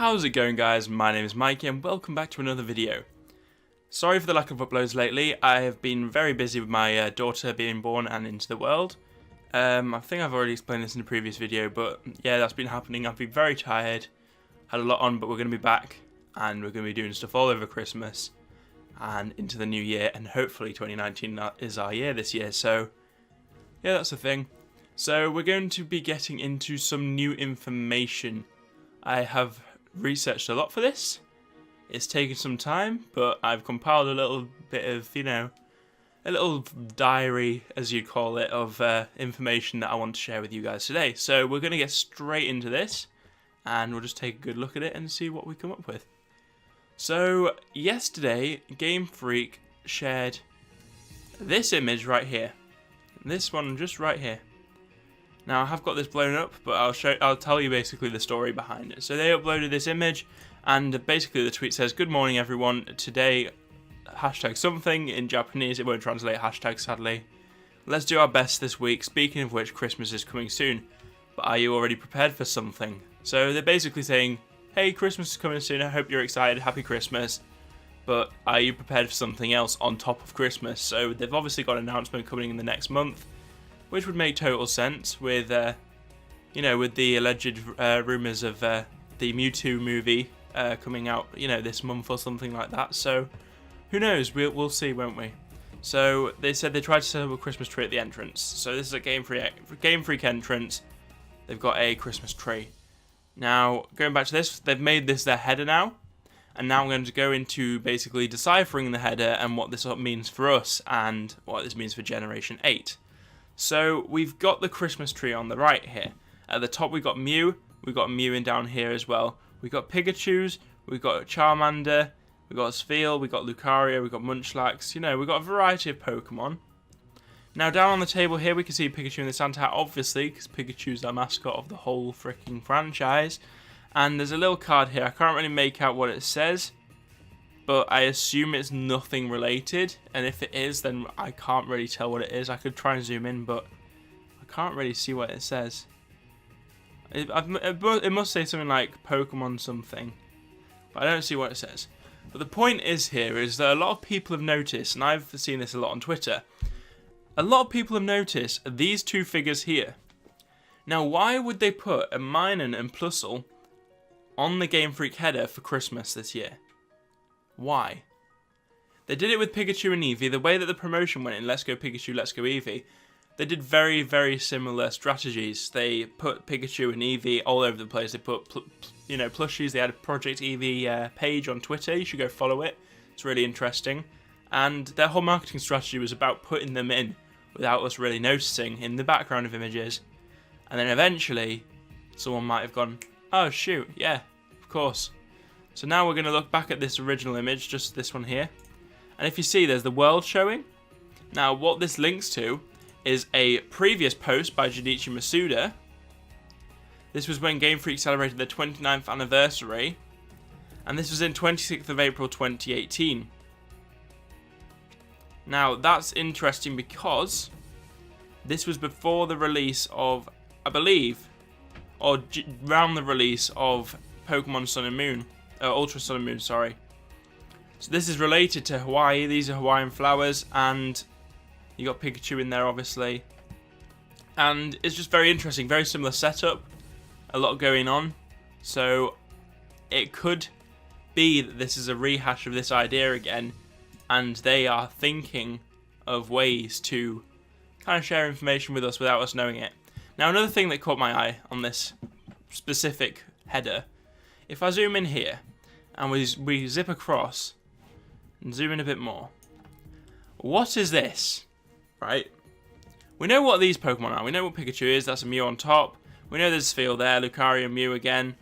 How's it going, guys? My name is Maikya and welcome back to another video. Sorry for the lack of uploads lately. I have been very busy with my daughter being born and into the world. I think I've already explained this in a previous video, but yeah, that's been happening. I've been very tired, had a lot on, but we're going to be back and we're going to be doing stuff all over Christmas and into the new year, and hopefully 2019 is our year this year, so yeah, that's the thing. So we're going to be getting into some new information. I have researched a lot for this. It's taken some time, but I've compiled a little bit of, a little diary, as you'd call it, of information that I want to share with you guys today. So we're going to get straight into this, and we'll just take a good look at it and see what we come up with. So yesterday, Game Freak shared this image right here. This one just right here. Now I have got this blown up, but I'll tell you basically the story behind it. So they uploaded this image, and basically the tweet says, "Good morning everyone, today hashtag something," in Japanese, it won't translate hashtag sadly. "Let's do our best this week, speaking of which Christmas is coming soon, but are you already prepared for something?" So they're basically saying, hey, Christmas is coming soon, I hope you're excited, happy Christmas, but are you prepared for something else on top of Christmas? So they've obviously got an announcement coming in the next month, which would make total sense with, with the alleged rumours of the Mewtwo movie coming out, this month or something like that. So who knows? We'll see, won't we? So they said they tried to set up a Christmas tree at the entrance. So this is a Game Freak entrance. They've got a Christmas tree. Now going back to this, they've made this their header now, and now I'm going to go into basically deciphering the header and what this means for us and what this means for Generation 8. So we've got the Christmas tree on the right here. At the top we've got Mew, we've got Mewing down here as well. We've got Pikachus, we've got Charmander, we've got Spheal, we've got Lucario, we've got Munchlax, we've got a variety of Pokemon. Now down on the table here we can see Pikachu in the Santa hat, obviously, because Pikachu's our mascot of the whole freaking franchise. And there's a little card here, I can't really make out what it says, but I assume it's nothing related, and if it is, then I can't really tell what it is. I could try and zoom in, but I can't really see what it says. It must say something like Pokemon something, but I don't see what it says. But the point is here is that a lot of people have noticed, and I've seen this a lot on Twitter, a lot of people have noticed these two figures here. Now why would they put a Minun and Plusle on the Game Freak header for Christmas this year? Why? They did it with Pikachu and Eevee. The way that the promotion went in Let's Go Pikachu, Let's Go Eevee, they did very, very similar strategies. They put Pikachu and Eevee all over the place. They put, plushies. They had a Project Eevee page on Twitter. You should go follow it. It's really interesting. And their whole marketing strategy was about putting them in without us really noticing in the background of images. And then eventually, someone might have gone, oh shoot, yeah, of course. So now we're going to look back at this original image, just this one here. And if you see, there's the world showing. Now what this links to is a previous post by Junichi Masuda. This was when Game Freak celebrated their 29th anniversary. And this was in 26th of April 2018. Now that's interesting because this was before the release of, I believe, or around the release of Pokemon Sun and Moon. Ultra Sun and Moon, sorry. So this is related to Hawaii. These are Hawaiian flowers, and you got Pikachu in there, obviously. And it's just very interesting, very similar setup, a lot going on. So it could be that this is a rehash of this idea again, and they are thinking of ways to kind of share information with us without us knowing it. Now another thing that caught my eye on this specific header, if I zoom in here, and we zip across, and zoom in a bit more. What is this? Right? We know what these Pokemon are. We know what Pikachu is. That's a Mew on top. We know there's Spheal there. Lucario, Mew again.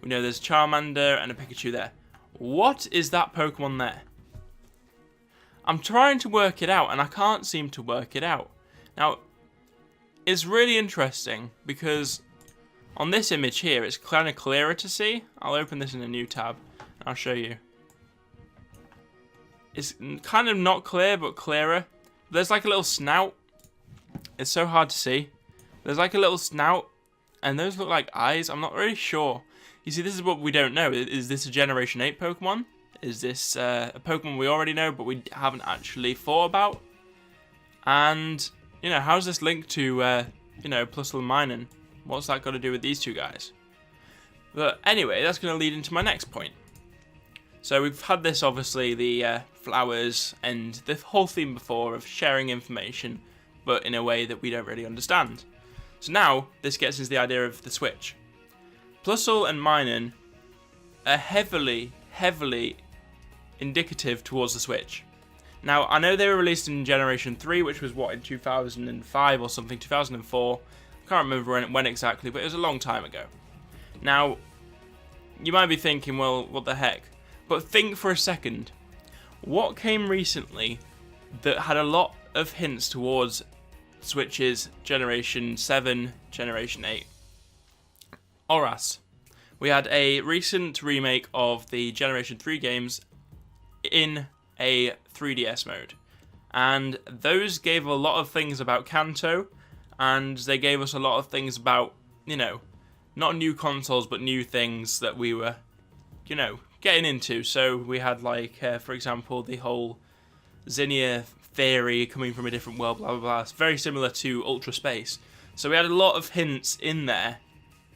We know there's Charmander and a Pikachu there. What is that Pokemon there? I'm trying to work it out, and I can't seem to work it out. Now, it's really interesting because on this image here, it's kind of clearer to see. I'll open this in a new tab, and I'll show you. It's kind of not clear, but clearer. There's like a little snout. It's so hard to see. There's like a little snout, and those look like eyes. I'm not really sure. You see, this is what we don't know. Is this a Generation 8 Pokemon? Is this a Pokemon we already know but we haven't actually thought about? And, you know, how's this linked to, you know, Plusle and Minun? What's that got to do with these two guys? But anyway, that's going to lead into my next point. So we've had this, obviously, the flowers and the whole theme before of sharing information, but in a way that we don't really understand. So now, this gets into the idea of the Switch. Plusle and Minun are heavily indicative towards the Switch. Now, I know they were released in Generation 3, which was, what, in 2005 or something, 2004. I can't remember when exactly, but it was a long time ago. Now, you might be thinking, well, what the heck? But think for a second. What came recently that had a lot of hints towards Switch's Generation 7, Generation 8? ORAS. We had a recent remake of the Generation 3 games in a 3DS mode. And those gave a lot of things about Kanto, and they gave us a lot of things about, you know, not new consoles, but new things that we were, you know, getting into. So we had, like, for example, the whole Zinnia theory coming from a different world, blah, blah, blah. It's very similar to Ultra Space. So we had a lot of hints in there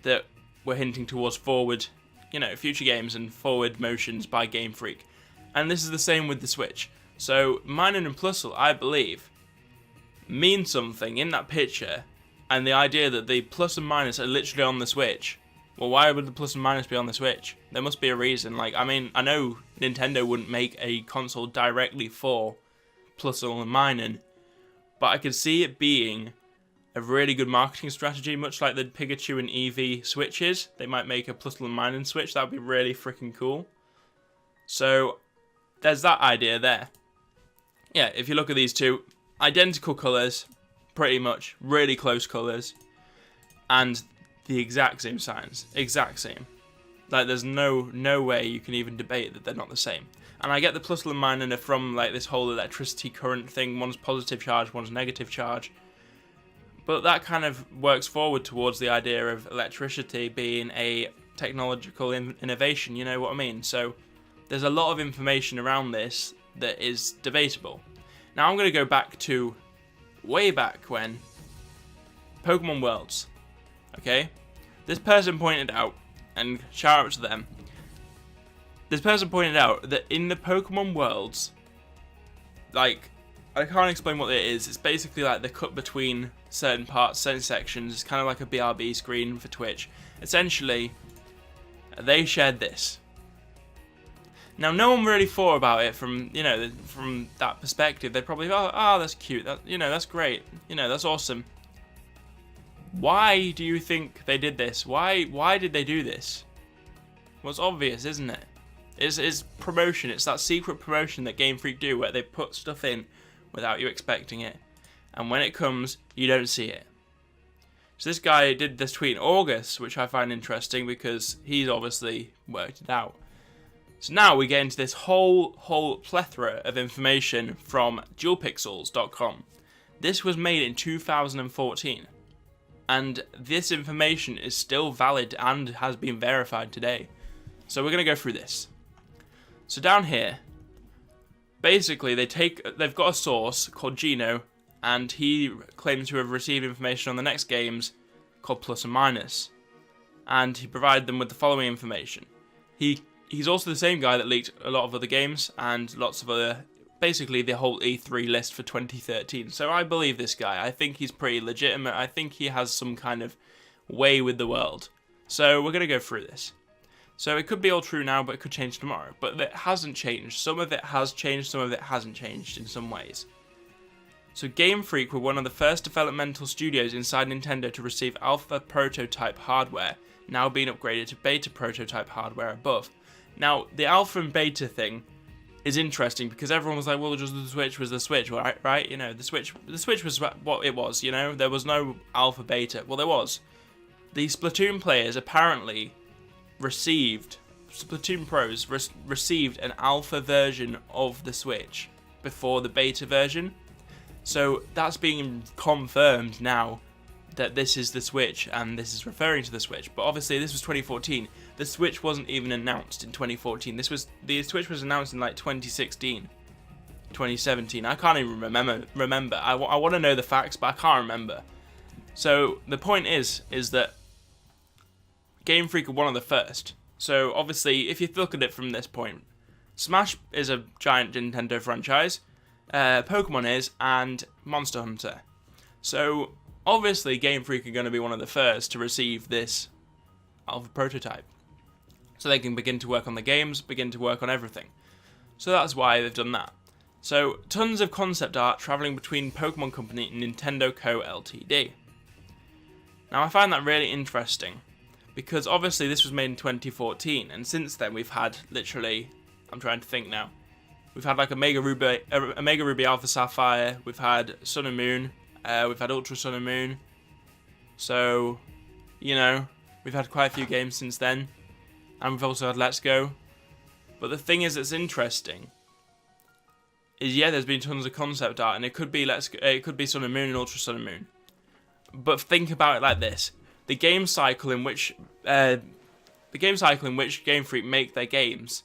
that were hinting towards forward, you know, future games and forward motions by Game Freak. And this is the same with the Switch. So Minun and Plusle, I believe, mean something in that picture. And the idea that the plus and minus are literally on the Switch. Well, why would the plus and minus be on the Switch? There must be a reason. Like, I mean, I know Nintendo wouldn't make a console directly for Plusle and Minun, but I could see it being a really good marketing strategy, much like the Pikachu and Eevee Switches. They might make a Plusle and Minun Switch. That would be really freaking cool. So, there's that idea there. Yeah, if you look at these two, identical colours, pretty much, really close colours, and the exact same signs, exact same. Like, there's no way you can even debate that they're not the same. And I get the Plusle and Minun are from, like, this whole electricity current thing. One's positive charge, one's negative charge. But that kind of works forward towards the idea of electricity being a technological innovation, you know what I mean? So there's a lot of information around this that is debatable. Now I'm going to go back to way back when Pokemon Worlds. Okay? This person pointed out, and shout out to them, this person pointed out that in the Pokemon Worlds, like, I can't explain what it is. It's basically like the cut between certain parts, certain sections. It's kind of like a BRB screen for Twitch. Essentially, they shared this. Now, no one really thought about it from, you know, from that perspective. They probably thought, oh, that's cute. That, you know, that's great. You know, that's awesome. Why do you think they did this? Why did they do this? Well, it's obvious, isn't it? It's promotion. It's that secret promotion that Game Freak do, where they put stuff in without you expecting it, and when it comes, you don't see it. So this guy did this tweet in August, which I find interesting because he's obviously worked it out. So now we get into this whole plethora of information from dualpixels.com. This was made in 2014, and this information is still valid and has been verified today. So we're going to go through this. So down here, basically they've got a source called Gino, and he claims to have received information on the next games called Plus and Minus, and he provided them with the following information. He's also the same guy that leaked a lot of other games and lots of other, basically the whole E3 list for 2013. So I believe this guy. I think he's pretty legitimate. I think he has some kind of way with the world. So we're going to go through this. So it could be all true now, but it could change tomorrow. But it hasn't changed. Some of it has changed, some of it hasn't changed in some ways. So Game Freak were one of the first developmental studios inside Nintendo to receive alpha prototype hardware, now being upgraded to beta prototype hardware above. Now, the alpha and beta thing is interesting because everyone was like, well, just the Switch was the Switch, right? You know, the Switch was what it was, you know? There was no alpha beta. Well, there was. The Splatoon players apparently received, Splatoon pros received an alpha version of the Switch before the beta version. So that's being confirmed now that this is the Switch and this is referring to the Switch. But obviously this was 2014. The Switch wasn't even announced in 2014. The Switch was announced in like 2016, 2017. I can't even remember. I want to know the facts, but I can't remember. So the point is that Game Freak are one of the first. So obviously, if you look at it from this point, Smash is a giant Nintendo franchise, Pokemon is, and Monster Hunter. So obviously, Game Freak are going to be one of the first to receive this alpha prototype. So they can begin to work on the games, begin to work on everything. So that's why they've done that. So tons of concept art travelling between Pokemon Company and Nintendo Co. Ltd. Now I find that really interesting, because obviously this was made in 2014, and since then we've had literally, I'm trying to think now, we've had like a Mega Ruby Alpha Sapphire, we've had Sun and Moon, we've had Ultra Sun and Moon, so, you know, we've had quite a few games since then, and we've also had Let's Go. But the thing is that's interesting is, yeah, there's been tons of concept art, and it could be it could be Sun and Moon and Ultra Sun and Moon. But think about it like this: the game cycle in which Game Freak make their games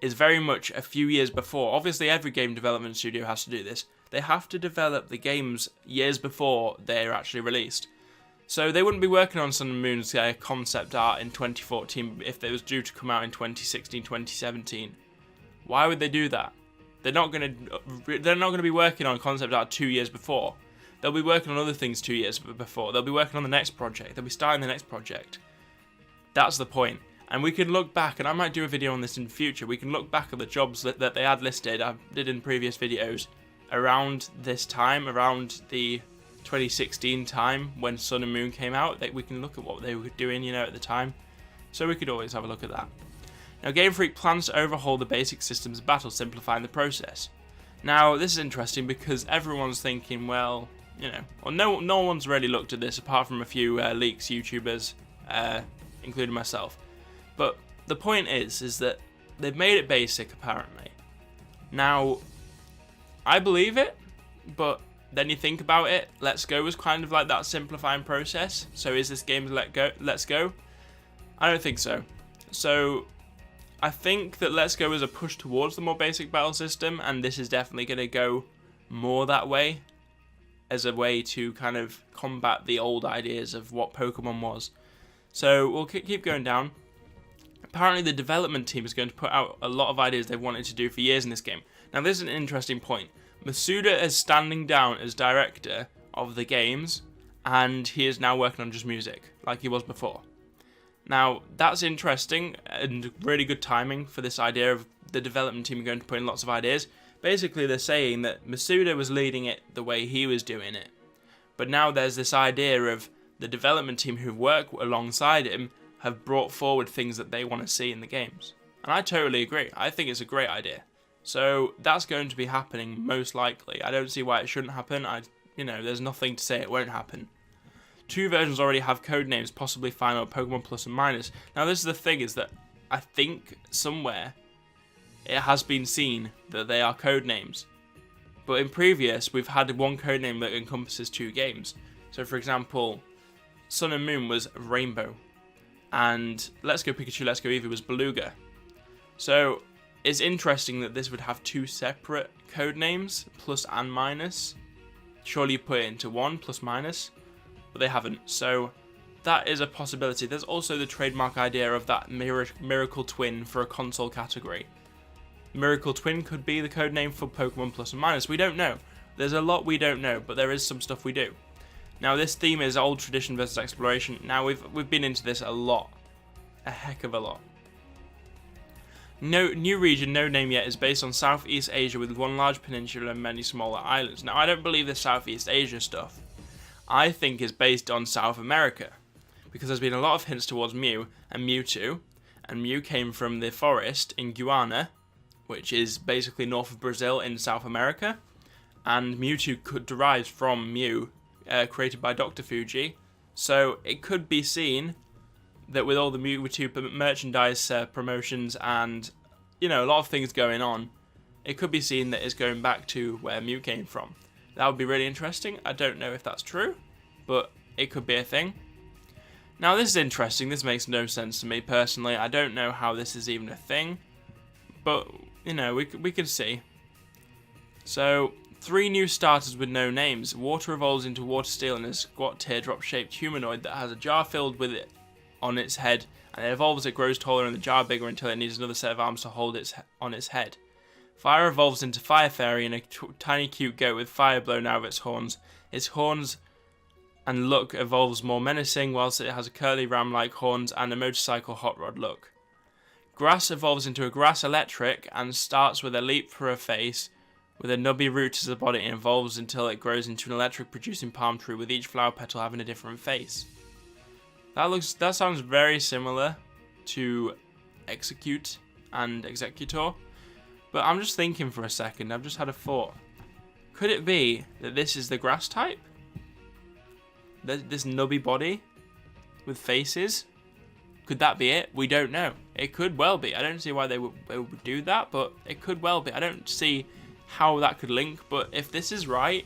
is very much a few years before. Obviously, every game development studio has to do this. They have to develop the games years before they're actually released. So they wouldn't be working on Sun and Moon's concept art in 2014 if it was due to come out in 2016, 2017. Why would they do that? They're not going to be working on concept art 2 years before. They'll be working on other things 2 years before. They'll be working on the next project. They'll be starting the next project. That's the point. And we can look back, and I might do a video on this in the future. We can look back at the jobs that they had listed. I did in previous videos around this time, around the 2016 time when Sun and Moon came out. We can look at what they were doing, you know, at the time. So we could always have a look at that. Now, Game Freak plans to overhaul the basic systems of battle, simplifying the process. Now, this is interesting because everyone's thinking, well, you know, well, no one's really looked at this apart from a few leaks, YouTubers, including myself. But the point is that they've made it basic, apparently. Now, I believe it, but then you think about it, Let's Go was kind of like that simplifying process. So is this game Let's Go? I don't think so. So I think that Let's Go is a push towards the more basic battle system, and this is definitely going to go more that way, as a way to kind of combat the old ideas of what Pokemon was. So we'll keep going down. Apparently the development team is going to put out a lot of ideas they've wanted to do for years in this game. Now this is an interesting point. Masuda is standing down as director of the games, and he is now working on just music, like he was before. Now that's interesting and really good timing for this idea of the development team going to put in lots of ideas. Basically, they're saying that Masuda was leading it the way he was doing it. But now there's this idea of the development team who work alongside him have brought forward things that they want to see in the games. And I totally agree. I think it's a great idea. So that's going to be happening most likely. I don't see why it shouldn't happen. There's nothing to say it won't happen. 2 versions already have code names, possibly final Pokemon Plus and Minus. Now this is the thing, is that I think somewhere it has been seen that they are code names. But in previous, we've had one code name that encompasses 2 games. So for example, Sun and Moon was Rainbow, and Let's Go Pikachu, Let's Go Eevee was Beluga. So it's interesting that this would have 2 separate code names, Plus and Minus. Surely you put it into one, Plus Minus, but they haven't. So that is a possibility. There's also the trademark idea of that Miracle Twin for a console category. Miracle Twin could be the code name for Pokemon Plus and Minus. We don't know. There's a lot we don't know, but there is some stuff we do. Now this theme is old tradition versus exploration. Now we've been into this a lot. A heck of a lot. No new region, no name yet, is based on Southeast Asia with one large peninsula and many smaller islands. Now I don't believe the Southeast Asia stuff. I think is based on South America, because there's been a lot of hints towards Mew and Mewtwo, and Mew came from the forest in Guyana, which is basically north of Brazil in South America, and Mewtwo derives from Mew, created by Dr. Fuji. So it could be seen that with all the Mewtwo merchandise promotions and, a lot of things going on, it could be seen that it's going back to where Mew came from. That would be really interesting. I don't know if that's true, but it could be a thing. Now this is interesting. This makes no sense to me personally. I don't know how this is even a thing, but you know, we can see. So 3 new starters with no names. Water evolves into water steel and a squat teardrop-shaped humanoid that has a jar filled with it on its head, and it evolves. It grows taller and the jar bigger until it needs another set of arms to hold it on its head. Fire evolves into Fire Fairy and a tiny cute goat with fire blown out of its horns. Its horns and look evolves more menacing, whilst it has a curly ram-like horns and a motorcycle hot rod look. Grass evolves into a Grass Electric and starts with a leap for a face, with a nubby root as a body, and evolves until it grows into an electric-producing palm tree, with each flower petal having a different face. That sounds very similar to Execute and Executor, but I'm just thinking for a second. I've just had a thought. Could it be that this is the grass type? This nubby body with faces? Could that be it? We don't know. It could well be. I don't see why they would do that, but it could well be. I don't see how that could link, but if this is right,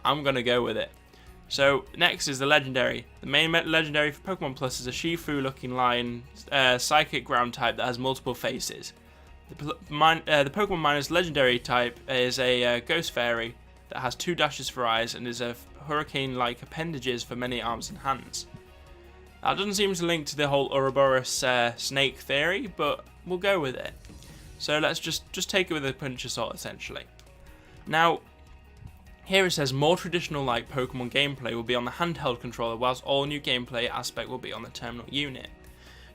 I'm going to go with it. So next is the legendary. The main legendary for Pokemon Plus is a Shifu looking lion, psychic ground type that has multiple faces. The Pokemon Miner's legendary type is a Ghost Fairy that has 2 dashes for eyes and is a hurricane-like appendages for many arms and hands. That doesn't seem to link to the whole Ouroboros snake theory, but we'll go with it. So let's just take it with a pinch of salt, essentially. Now, here it says more traditional-like Pokemon gameplay will be on the handheld controller, whilst all new gameplay aspect will be on the terminal unit.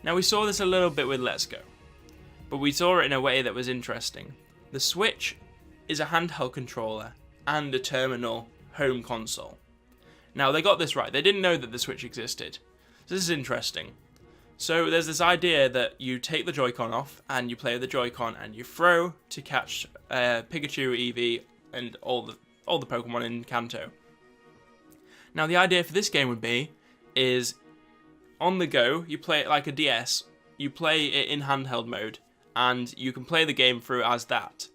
Now, we saw this a little bit with Let's Go, but we saw it in a way that was interesting. The Switch is a handheld controller and a terminal home console. Now, they got this right. They didn't know that the Switch existed. So this is interesting. So there's this idea that you take the Joy-Con off and you play with the Joy-Con and you throw to catch Pikachu, Eevee, and all the Pokemon in Kanto. Now the idea for this game would be is on the go, you play it like a DS, you play it in handheld mode, and you can play the game through as that.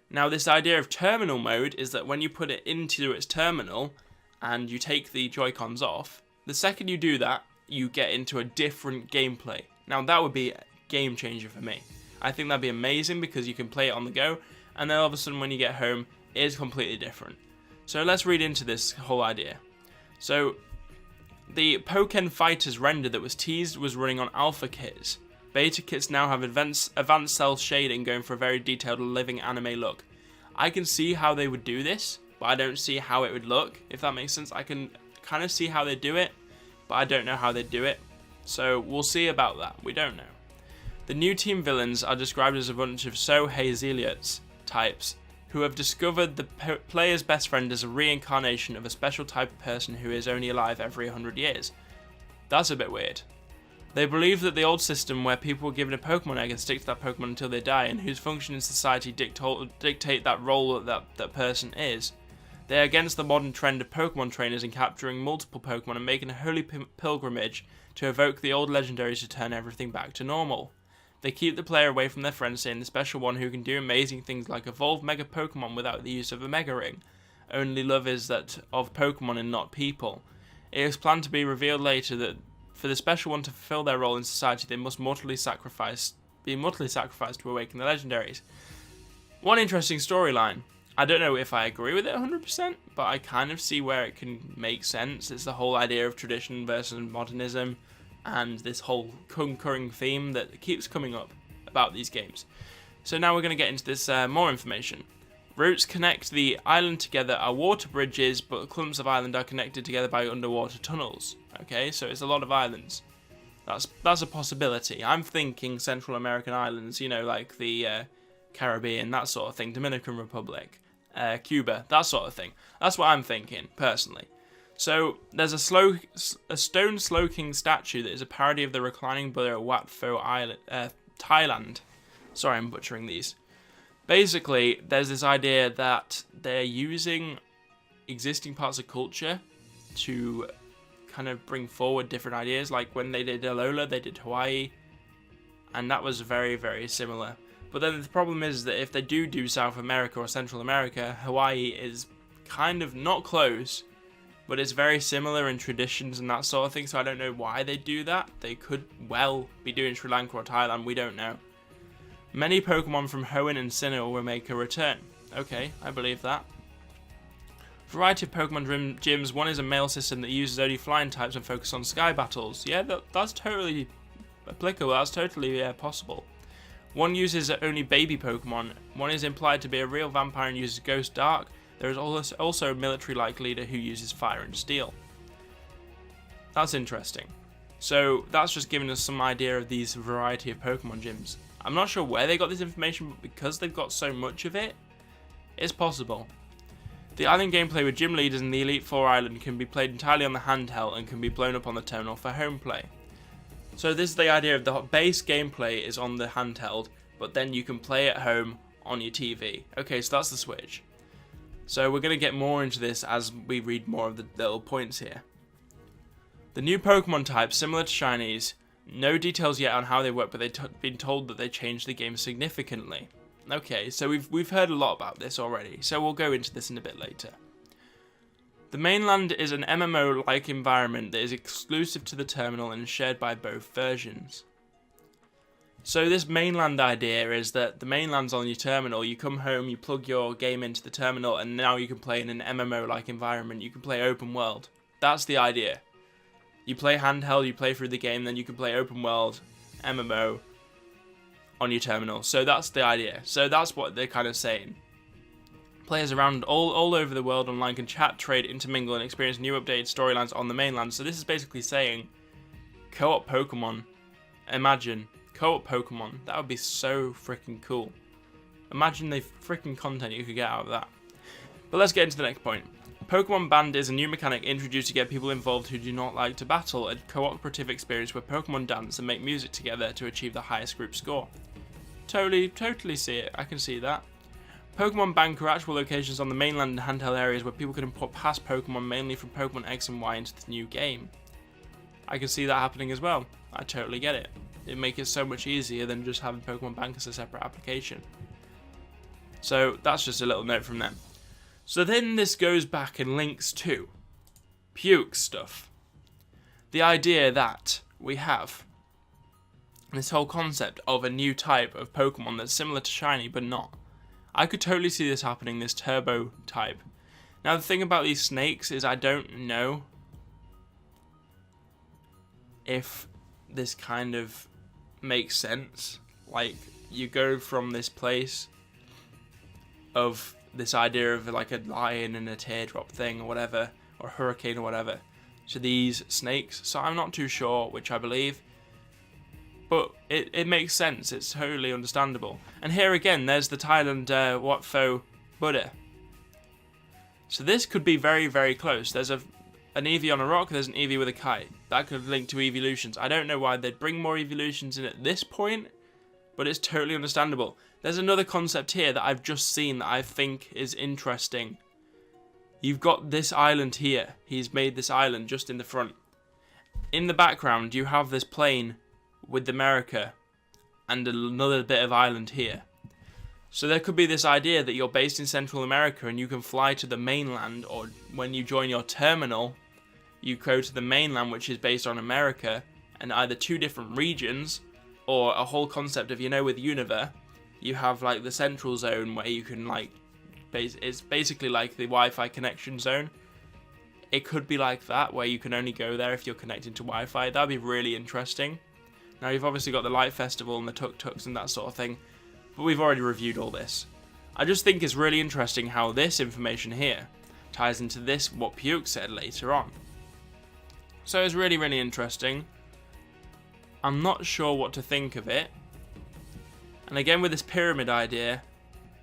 Now this idea of terminal mode is that when you put it into its terminal and you take the Joy-Cons off, the second you do that, you get into a different gameplay. Now that would be a game changer for me. I think that'd be amazing because you can play it on the go, and then all of a sudden when you get home, it is completely different. So let's read into this whole idea. So the Pokken Fighters render that was teased was running on alpha kits. Beta kits now have advanced cell shading, going for a very detailed living anime look. I can see how they would do this, but I don't see how it would look, if that makes sense. I can kind of see how they do it, but I don't know how they do it. So we'll see about that. We don't know. The new team villains are described as a bunch of Zeliot types who have discovered the player's best friend as a reincarnation of a special type of person who is only alive every 100 years. That's a bit weird. They believe that the old system where people were given a Pokemon egg and stick to that Pokemon until they die, and whose function in society dictate that role that person is. They are against the modern trend of Pokemon trainers and capturing multiple Pokemon and making a holy pilgrimage to evoke the old legendaries to turn everything back to normal. They keep the player away from their friends, saying the special one who can do amazing things like evolve Mega Pokemon without the use of a Mega Ring. Only love is that of Pokemon and not people. It is planned to be revealed later that for the special one to fulfill their role in society, they must be mortally sacrificed to awaken the legendaries. One interesting storyline. I don't know if I agree with it 100%, but I kind of see where it can make sense. It's the whole idea of tradition versus modernism, and this whole concurring theme that keeps coming up about these games. So now we're going to get into this more information. Routes connect the island together are water bridges, but clumps of island are connected together by underwater tunnels. Okay, so it's a lot of islands. That's a possibility. I'm thinking Central American islands, you know, like the Caribbean, that sort of thing, Dominican Republic, Cuba, that sort of thing. That's what I'm thinking, personally. So there's a stone Slow King statue that is a parody of the reclining Buddha at Wat Pho Island, Thailand. Sorry, I'm butchering these. Basically, there's this idea that they're using existing parts of culture to kind of bring forward different ideas. Like when they did Alola, they did Hawaii, and that was very, very similar. But then the problem is that if they do South America or Central America, Hawaii is kind of not close, but it's very similar in traditions and that sort of thing, so I don't know why they do that. They could well be doing Sri Lanka or Thailand, we don't know. Many Pokemon from Hoenn and Sinnoh will make a return. Okay, I believe that. Variety of Pokemon gyms. One is a male system that uses only flying types and focus on sky battles. Yeah, that's totally applicable, that's totally possible. One uses only baby Pokemon. One is implied to be a real vampire and uses Ghost Dark. There is also a military-like leader who uses Fire and Steel. That's interesting. So that's just giving us some idea of these variety of Pokemon gyms. I'm not sure where they got this information, but because they've got so much of it, it's possible. The island gameplay with gym leaders in the Elite Four Island can be played entirely on the handheld and can be blown up on the terminal for home play. So this is the idea of the base gameplay is on the handheld, but then you can play at home on your TV. Okay, so that's the switch. So we're going to get more into this as we read more of the little points here. The new Pokemon types, similar to Shinies, no details yet on how they work, but they've been told that they changed the game significantly. Okay, so we've heard a lot about this already, so we'll go into this in a bit later. The mainland is an MMO-like environment that is exclusive to the terminal and shared by both versions. So this mainland idea is that the mainland's on your terminal, you come home, you plug your game into the terminal, and now you can play in an MMO-like environment, you can play open world. That's the idea. You play handheld, you play through the game, then you can play open world, MMO, on your terminal. So that's the idea. So that's what they're kind of saying. Players around all over the world online can chat, trade, intermingle, and experience new updated storylines on the mainland. So this is basically saying co-op Pokemon. Imagine co-op Pokemon. That would be so freaking cool. Imagine the freaking content you could get out of that. But let's get into the next point. Pokemon Band is a new mechanic introduced to get people involved who do not like to battle, a cooperative experience where Pokemon dance and make music together to achieve the highest group score. Totally see it, I can see that. Pokemon Bank are actual locations on the mainland and handheld areas where people can import past Pokemon mainly from Pokemon X and Y into the new game. I can see that happening as well, I totally get it. It'd make it so much easier than just having Pokemon Bank as a separate application. So that's just a little note from them. So then this goes back and links to Puke stuff. The idea that we have this whole concept of a new type of Pokemon that's similar to Shiny but not. I could totally see this happening, this turbo type. Now the thing about these snakes is I don't know if this kind of makes sense. Like, you go from this place of this idea of like a lion and a teardrop thing or whatever, or a hurricane or whatever, to these snakes. So I'm not too sure which I believe. But it makes sense, it's totally understandable. And here again, there's the Thailand Watfo Buddha. So this could be very, very close. There's an Eevee on a rock, there's an Eevee with a kite. That could link to evolutions. I don't know why they'd bring more evolutions in at this point, but it's totally understandable. There's another concept here that I've just seen that I think is interesting. You've got this island here. He's made this island just in the front. In the background, you have this plane with America and another bit of island here. So there could be this idea that you're based in Central America and you can fly to the mainland, or when you join your terminal, you go to the mainland, which is based on America, and either two different regions, or a whole concept of, you know, with Univers, you have like the central zone where you can like, it's basically like the Wi-Fi connection zone. It could be like that, where you can only go there if you're connected to Wi-Fi. That'd be really interesting. Now you've obviously got the Light Festival and the tuk-tuks and that sort of thing, but we've already reviewed all this. I just think it's really interesting how this information here ties into this, what Puke said later on. So it's really, really interesting. I'm not sure what to think of it. And again with this pyramid idea,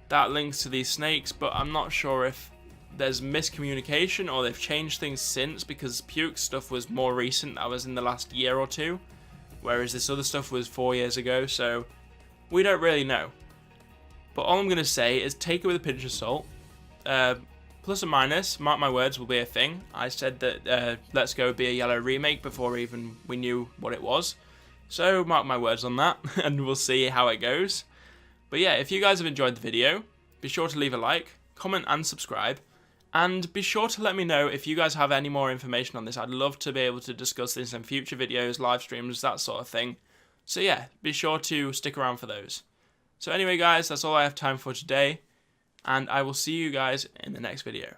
that links to these snakes, but I'm not sure if there's miscommunication or they've changed things since, because Puke stuff was more recent, that was in the last year or two, whereas this other stuff was 4 years ago, so we don't really know. But all I'm going to say is take it with a pinch of salt. Plus or minus, mark my words, will be a thing. I said that Let's Go would be a yellow remake before even we knew what it was. So mark my words on that, and we'll see how it goes. But yeah, if you guys have enjoyed the video, be sure to leave a like, comment and subscribe. And be sure to let me know if you guys have any more information on this. I'd love to be able to discuss this in future videos, live streams, that sort of thing. So yeah, be sure to stick around for those. So anyway guys, that's all I have time for today, and I will see you guys in the next video.